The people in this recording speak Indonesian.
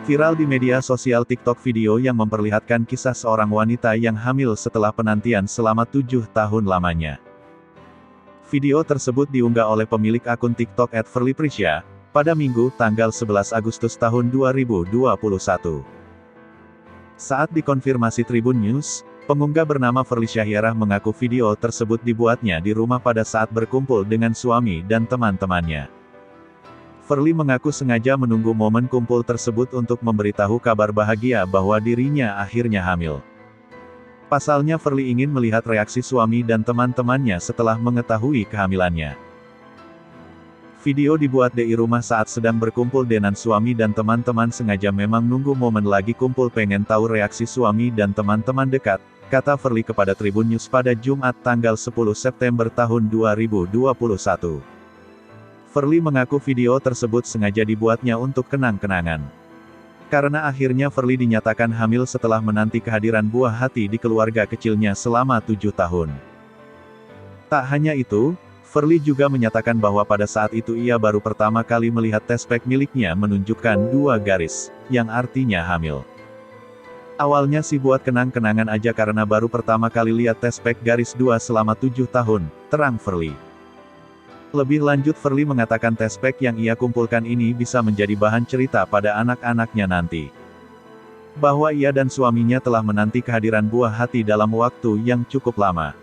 Viral di media sosial TikTok video yang memperlihatkan kisah seorang wanita yang hamil setelah penantian selama 7 tahun lamanya. Video tersebut diunggah oleh pemilik akun TikTok @verlyprisya, pada Minggu, tanggal 11 Agustus tahun 2021. Saat dikonfirmasi Tribun News, pengunggah bernama Verly Syahirah mengaku video tersebut dibuatnya di rumah pada saat berkumpul dengan suami dan teman-temannya. Verly mengaku sengaja menunggu momen kumpul tersebut untuk memberitahu kabar bahagia bahwa dirinya akhirnya hamil. Pasalnya Verly ingin melihat reaksi suami dan teman-temannya setelah mengetahui kehamilannya. Video dibuat di rumah saat sedang berkumpul dengan suami dan teman-teman, sengaja memang nunggu momen lagi kumpul, pengen tahu reaksi suami dan teman-teman dekat, kata Verly kepada Tribun News pada Jumat tanggal 10 September tahun 2021. Verly mengaku video tersebut sengaja dibuatnya untuk kenang-kenangan. Karena akhirnya Verly dinyatakan hamil setelah menanti kehadiran buah hati di keluarga kecilnya selama 7 tahun. Tak hanya itu, Verly juga menyatakan bahwa pada saat itu ia baru pertama kali melihat tespek miliknya menunjukkan 2 garis, yang artinya hamil. Awalnya sih buat kenang-kenangan aja karena baru pertama kali lihat tespek garis 2 selama 7 tahun, terang Verly. Lebih lanjut Verly mengatakan tespek yang ia kumpulkan ini bisa menjadi bahan cerita pada anak-anaknya nanti. Bahwa ia dan suaminya telah menanti kehadiran buah hati dalam waktu yang cukup lama.